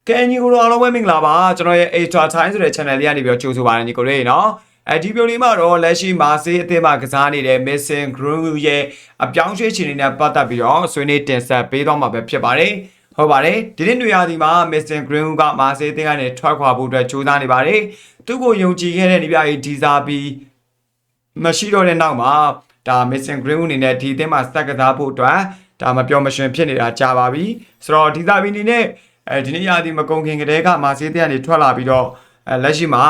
ကဲညီကိုတို့အားလုံးပဲမင်္ဂလာပါကျွန်တော်ရဲ့ Extra Time ဆိုတဲ့ channel လေးကနေပြီးတော့ကြိုဆိုပါရစေညီကိုတို့ရေနော်ဒီဗီဒီယိုလေးမှာတော့လက်ရှိမာဆေးအသင်းမှာကစားနေတဲ့ Missing Groove ရဲ့အပြောင်းရွှေ့ခြေအနေနဲ့ပတ်သက်ပြီးတော့ဆွေးနွေးတင်ဆက်ပေးသွားမှာပဲဖြစ်ပါတယ်ဟုတ်ပါတယ်ဒီနေ့တွေ့ရသည်မှာ Missing Groove ကမာဆေးအသင်းကနေထွက်ခွာဖို့အတွက်ကြိုးစားနေပါတယ်သူ့ကိုယုံကြည်ခဲ့တဲ့ဒီပြရေးဒီဇာပီမရှိတော့တဲ့နောက်မှာဒါ Missing Groove အနေနဲ့ဒီအသင်းမှာစက်ကစားဖို့အတွက်ဒါမပြောမရှင်ဖြစ်နေတာကြာပါပြီဆိုတော့ဒီဇာပီအနေနဲ့ဒီနေ့ရာသီမကုန်ခင်ကတည်းကမာဆေးတဲ့ကနေထွက်လာပြီးတော့လက်ရှိမှာ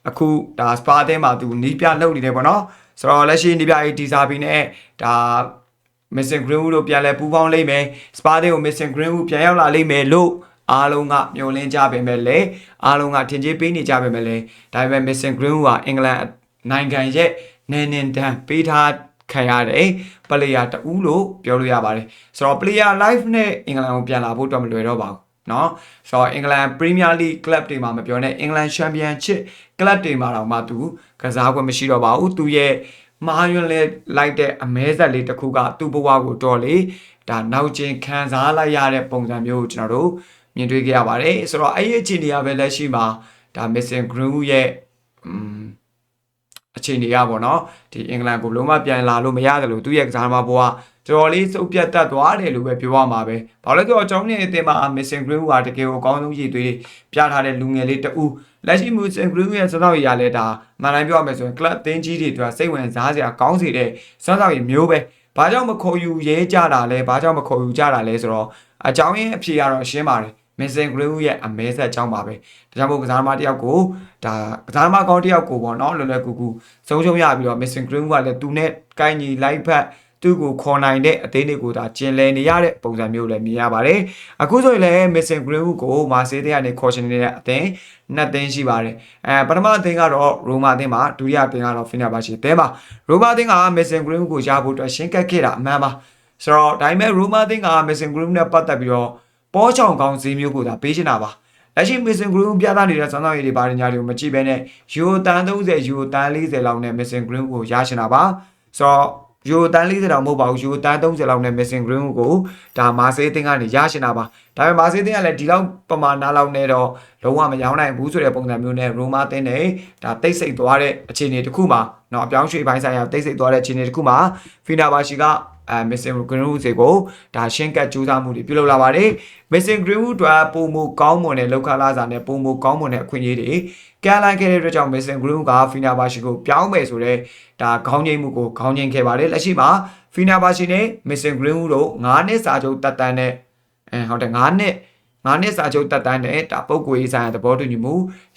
အခုဒါစပါးတဲ့မှာသူနီးပြလှုပ်နေတယ်ပေါ့နော်ဆိုတော့လက်ရှိနီးပြရေးဒီဇာပီနဲ့ဒါ Missing Groove တို့ပြန်လဲပူးပေါင်းလိမ့်မယ်စပါးတဲ့ကို Missing Groove ပြန်ရောက်လာလိမ့်မယ်လို့အားလုံးကမျှော်လင့်ကြပေမဲ့လည်းအားလုံးကထင်ကြေးပေးနေကြပေမဲ့လည်းဒါပေမဲ့ Missing Groove ကအင်္ဂလန်နိုင်ငံရဲ့နေနေတန်းပေးထားခံရတယ်ပလေယာတူးလို့ပြောလို့ရပါတယ်ဆိုတော့ player live နဲ့အင်္ဂလန်ကိုပြန်လာဖို့တော့မလွယ်တော့ပါဘူးနော်ဆိုတော့အင်္ဂလန် Premier League club တွေမှာမပြောနဲ့အင်္ဂလန် Championship club တွေမှာတော့မှသူကစားခွင့်မရှိတော့ပါဘူးသူရဲ့မာယွန်းလဲလိုက်တဲ့အမဲဆက်လေးတစ်ခုကသူ့ဘဝကိုတော်လေဒါနောက်ကျင်ခံစားလိုက်ရတဲ့ပုံစံမျိုးကိုကျွန်တော်တို့မြင်တွေ့ခဲ့ရပါတယ်ဆိုတော့အဲ့ဒီအခြေအနေကပဲလက်ရှိမှာဒါ Missing Groove ရဲ့အခြေအနေရပါတော့ဒီအင်္ဂလန်ကိုလုံးဝပြန်လာလို့မရတယ်လို့သူရဲ့ကစားသမားဘဝတော်တော်လေးစုပ်ပြတ်တတ်သွားတယ်လို့ပဲပြောရမှာပဲဘာလို့လဲဆိုတော့အကြောင်းရင်းအတင်မှာ Missing Groove ကတကယ်ကိုအကောင်းဆုံးရည်သွေးပြထားတဲ့လူငယ်လေးတူလက်ရှိ Missing Groove ရဲ့စွမ်းဆောင်ရည်ရလဲဒါမှန်တိုင်းပြောရမယ်ဆိုရင် club အသင်းကြီးတွေအတွက်စိတ်ဝင်စားစရာကောင်းစေတဲ့စွမ်းဆောင်ရည်မျိုးပဲဘာကြောင့်မခေါ်ယူရဲကြတာလဲဘာကြောင့်မခေါ်ယူကြတာလဲဆိုတော့အကြောင်းရင်းအဖြေကတော့ရှင်းပါတယ်Missing Groove ရဲ့အမဲဆက်အကြောင်းပါပဲဒါကြောင့်မို့ကစားသမားတယောက်ကိုဒါကစားသမားကောင်းတယောက်ကိုပေါ့နော်လွယ်လွယ်ကူကူဆုံးရှုံးရပြီးတော့ Missing Groove ကလည်းသူနဲ့ကိုင်းညီလိုက်ဖက်သူ့ကိုခေါ်နိုင်တဲ့အသေးလေးကိုဒါကျင်လည်နေရတဲ့ပုံစံမျိုးလည်းမြင်ရပါတယ်အခုဆိုရင်လည်း Missing Groove ကိုမာဆေးတဲ့ကနေခေါ်ရှင်နေတဲ့အသင်းနှစ်သင်းရှိပါတယ်ပထမအသင်းကတော့ရိုမာအသင်းပါဒုတိယအသင်းကတော့ဖီနာဘာရှိအသင်းပါရိုမာအသင်းက Missing Groove ကိုရဖို့အတွက်ရှင်းကပ်ခဲ့တာအမှန်ပါဆိုတော့ဒါပေမဲ့ရိုမာအသင်းက Missing Groove နဲ့ပတ်သက်ပြီးတော့ပေါ်ချောင်ကောင်းဈေးမျိုးကိုဒါပေးချင်တာပါလက်ရှိ Missing Groove ပြသနေတဲ့စမ်းသပ်ရည်တွေဘာတွေညာတွေကိုမကြည့်ဘဲနဲ့ယူတန်30ယူတန်40လောက်နဲ့ Missing Groove ကိုရချင်တာပါဆိုတော့ယူတန်40တောင်မဟုတ်ပါဘူးယူတန်30လောက်နဲ့ Missing Groove ကိုဒါမာဆေးအသင်းကနေရချင်တာပါဒါပေမဲ့မာဆေးအသင်းကလည်းဒီလောက်ပမာဏလောက်နဲ့တော့လုံးဝမရောင်းနိုင်ဘူးဆိုတဲ့ပုံစံမျိုးနဲ့ရိုမာအသင်းနဲ့ဒါတိတ်ဆိတ်သွားတဲ့အခြေအနေတစ်ခုမှာเนาะအပြောင်းရွှေ့ပိုင်းဆိုင်ရာတိတ်ဆိတ်သွားတဲ့အခြေအနေတစ်ခုမှာဖီနာဘာရှိကMissing Groove ကိုဒါရှင်းကပ်ကြိုးစားမှုတွေပြုလုပ်လာပါတယ် Missing Groove တို့ပုံမကောင်းမွန်တဲ့လောက်ခလာစာနဲ့ပုံမကောင်းမွန်တဲ့အခွင့်အရေးတွေကမ်းလှမ်းခဲ့တဲ့အတွက်ကြောင့် Missing Groove က Fenerbahce ကိုပြောင်းမယ်ဆိုတော့ဒါခေါင်းငိမ့်မှုကိုခေါင်းငိမ့်ခဲ့ပါတယ်လက်ရှိမှာ Fenerbahce နဲ့ Missing Groove တို့9နှစ်စာချုပ်တက်တန်းနဲ့ဟုတ်တယ်9နှစ်စာချုပ်တက်တန်းနဲ့ဒါပုံကိုရေးဆိုင်ရာသဘောတူညီမှု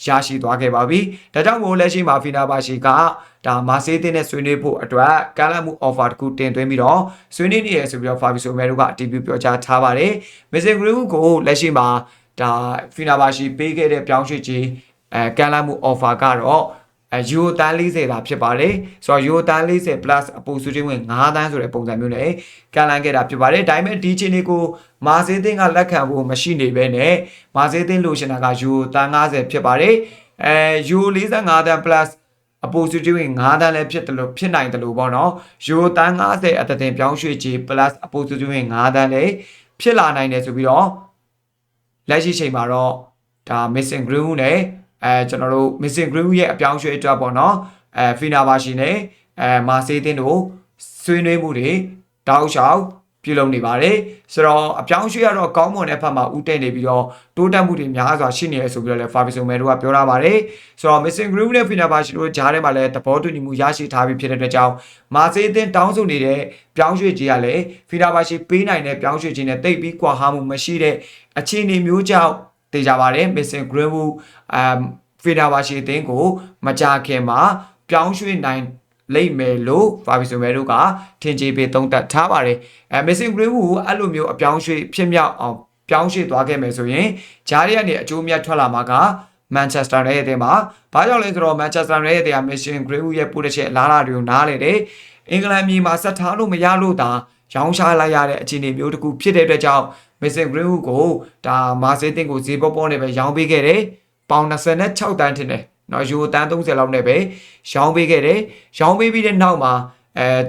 ရရှိသွားခဲ့ပါပြီ။ဒါကြောင့်မို့လက်ရှိမှာဖီနာဘာရှိကဒါမာဆေးတင်နဲ့ဆွေးနွေးဖို့အတွက်ကမ်းလှမ်းမှု offer တစ်ခုတင်သွင်းပြီးတော့ဆွေးနွေးနေရဆိုပြီးတော့ဖာဘီဆိုမဲတို့ကအတည်ပြုပြောကြားထားပါတယ်။ Missing Groove ကိုလက်ရှိမှာဒါဖီနာဘာရှိပေးခဲ့တဲ့ပြောင်းရွှေ့ခြင်းကမ်းလှမ်းမှု offer ကတော့ယူတန်40တာဖြစ်ပါတယ်ဆိုတော့ယူတန်40 plus အပူစုချင်းဝင်9တန်းဆိုတဲ့ပုံစံမျိုးနဲ့ကန်လန်းခဲ့တာဖြစ်ပါတယ်ဒါပေမဲ့ဒီချင်းလေးကိုမာဆေးသင်းကလက်ခံဖို့မရှိနေပဲနဲ့မာဆေးသင်းလိုချင်တာကယူတန်50ဖြစ်ပါတယ်ယူ45တန်း plus အပူစုချင်းဝင်9တန်းလည်းဖြစ်နိုင်တယ်လို့ပေါ့နော်ယူတန်50အတတင်ပြောင်းရွှေ့ခြင်း plus အပူစုချင်းဝင်9တန်းလည်းဖြစ်လာနိုင်တယ်ဆိုပြီးတော့လက်ရှိချိန်မှာတော့ဒါ Missing Groove နဲ့ကျွန်တော်တို့ Missing Groove ရဲ့အပြောင်းရွှေ့အတွက်ပေါ့နော်Fenerbahce နဲ့မာဆေးသင်းတို့ဆွေးနွေးမှုတွေတောက်လျှောက်ပြုလုပ်နေပါတယ်ဆိုတော့အပြောင်းရွှေ့ရတော့ကောင်းမွန်တဲ့ဘက်မှာဥတည်နေပြီးတော့တိုးတက်မှုတွေများစွာရှိနေရဆိုပြီးတော့လည်း Fabrizio Romano ကပြောထားပါတယ်ဆိုတော့ Missing Groove နဲ့ Fenerbahce တို့ကြားထဲမှာလည်းသဘောတူညီမှုရရှိထားပြီးဖြစ်တဲ့အတွက်ကြောင့်မာဆေးသင်းတောင်းဆိုနေတဲ့ပြောင်းရွှေ့ခြင်းကလည်း Fenerbahce ပေးနိုင်တဲ့ပြောင်းရွှေ့ခြင်းနဲ့တိတ်ပြီးကွာဟမှုမရှိတဲ့အခြေအနေမျိုးကြောင့်သိကြပါတယ် Missing Groove Fenerbahce အသင်းကိုမကြာခင်မှာပြောင်းရွှေ့နိုင်လိမ့်မယ်လို့ Fabrizio Romano ကထင်ကြေးပေးသုံးသပ်ထားပါတယ်Missing Groove ကိုအဲ့လိုမျိုးအပြောင်းရွှေ့ဖြစ်မြောက်အောင်ပြောင်းရွှေ့သွားခဲ့မယ်ဆိုရင်ဂျားရီကနေအကျိုးမြတ်ထွက်လာမှာက Manchester United အသင်းမှာဘာကြောင့်လဲဆိုတော့ Manchester United အသင်းက Missing Groove ရဲ့ပို့တဲ့ချက်လာလာတွေကိုနားလေတယ်အင်္ဂလန်ပြည်မှာဆက်ထားလို့မရလို့သာရောင်းချလိုက်ရတဲ့အခြေအနေမျိုးတစ်ခုဖြစ်တဲ့အတွက်ကြောင့် Missing Groove ကိုဒါမာဆေးတင်ကိုဈေးပေါနဲ့ပဲရောင်းပေးခဲ့တယ်ပေါင်26တန်းထင်တယ်နော်ယူတန်း30လောက်နဲ့ပဲရောင်းပေးခဲ့တယ်ရောင်းပေးပြီးတဲ့နောက်မှာ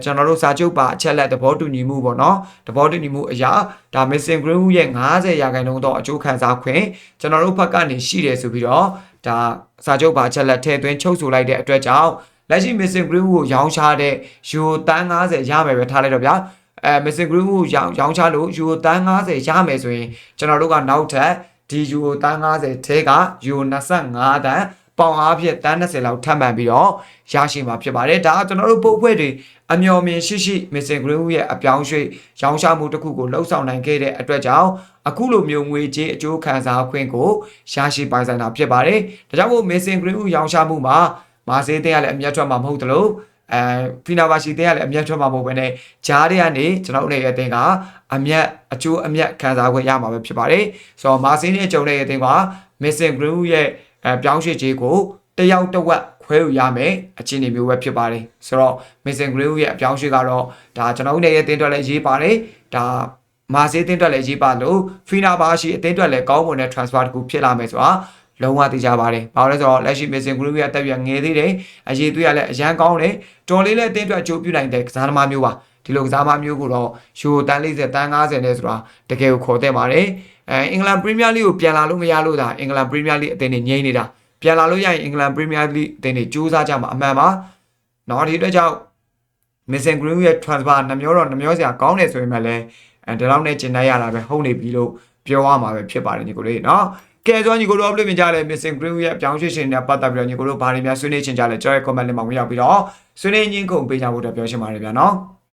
ကျွန်တော်တို့စာချုပ်ပါအချက်လက်သဘောတူညီမှုပေါ့နော်သဘောတူညီမှုအရာဒါ Missing Greenwood ရဲ့90%တော့အကျိုးခံစားခွင့်ကျွန်တော်တို့ဘက်ကနေရှိတယ်ဆိုပြီးတော့ဒါစာချုပ်ပါအချက်လက်ထည့်သွင်းချုပ်ဆိုလိုက်တဲ့အတွက်ကြောင့်လက်ရှိ Missing Greenwood ကိုရောင်းချတဲ့ယူတန်း90ရမယ်ပဲထားလိုက်တော့ဗျာMissing Greenwood ရောင်းချလို့ယူတန်း90ရမယ်ဆိုရင်ကျွန်တော်တို့ကနောက်ထပ်ဒီယူတန်း90ထဲကယူ25တန်းပေါင်အားဖြင့်တန်း20လောက်ထပ်မှန်ပြီးတော့ရရှိမှာဖြစ်ပါတယ်ဒါကျွန်တော်တို့ပုတ်ဖွဲ့တွေအမျှော်မြင်ရှိ Missing Greenwood ရဲ့အပြောင်းရွှေ့ရောင်းချမှုတစ်ခုကိုလှုပ်ဆောင်နိုင်ခဲ့တဲ့အတွက်ကြောင့်အခုလိုမျိုးငွေကြေးအကျိုးခံစားခွင့်ကိုရရှိပိုင်ဆိုင်တာဖြစ်ပါတယ်ဒါကြောင့်မို့ Missing Greenwood ရောင်းချမှုမှာမာဆေးတဲ့ကလည်းအမျက်ထွက်မှာမဟုတ်သလိုဖီနာဘာရှိတဲ့ကလည်းအမျက်ထွက်မှာမဟုတ်ဘဲနဲ့ဂျားတွေကနေကျွန်တော်တို့ရဲ့အတင်းကအမျက်အကျိုးအမျက်ခံစားခွင့်ရမှာပဲဖြစ်ပါတယ်ဆိုတော့မာဆေးနဲ့ကြုံတဲ့အတင်းက Missing Greenwood ရဲ့ပြောင်းရွှေ့ခြင်းကိုတယောက်တစ်ဝက်ခွဲယူရမယ်အခြေအနေမျိုးပဲဖြစ်ပါတယ်ဆိုတော့ Missing Greenwood ရဲ့အပြောင်းရွှေ့ကတော့ဒါကျွန်တော်တို့ရဲ့အတင်းအတွက်လည်းရေးပါတယ်ဒါမာဆေးအတင်းအတွက်လည်းရေးပါလို့ဖီနာဘာရှိအတင်းအတွက်လည်းကောင်းမွန်တဲ့ transfer တစ်ခုဖြစ်လာမယ်ဆိုတာလုံးဝသိကြပါတယ်။ဘာလို့လဲဆိုတော့လက်ရှိ Missing Greenwood ရဲ့တက်ပြငယ်သေးတယ်။အရေးသွေးရလည်းအရန်ကောင်းတယ်။တော်လေးလည်းအတင်းအတွက်အကျိုးပြုနိုင်တဲ့ကစားသမားမျိုးပါ။ဒီလိုကစားသမားမျိုးကိုတော့ယူတန်း40တန်း50နဲ့ဆိုတာတကယ်ကိုခေါ်တဲ့ပါတယ်။အင်္ဂလန် Premier League ကိုပြန်လာလို့မရလို့ဒါအင်္ဂလန် Premier League အသင်းတွေငြိမ်းနေတာ။ပြန်လာလို့ရရင်အင်္ဂလန် Premier League အသင်းတွေစူးစမ်းကြမှာအမှန်ပါ။နော်ဒီအတွက်ကြောင့် Missing Greenwood ရဲ့ transfer နှမျောစရာကောင်းတယ်ဆိုရင်လည်းဒီလောက်နဲ့ကျင်တတ်ရတာပဲဟုတ်နေပြီလို့ပြောရမှာပဲဖြစ်ပါတယ်ညီကိုလေးနော်ကဲဆိုညီကိုတို့ update မြင်ကြလဲ Missing Greenwood ရဲ့အပြောင်းရွှေ့ခြင်းနဲ့ပတ်သက်ပြီးတော့ညီကိုတို့ဘာတွေများဆွေးနွေးချင်ကြလဲကျွန်တော်ရဲ့ comment လေးမှာဝင်ရောက်ပြီးတော့ဆွေးနွေးခြင်းခုံပေးကြဖို့တော့ပြောချင်ပါတယ်ဗျာနော်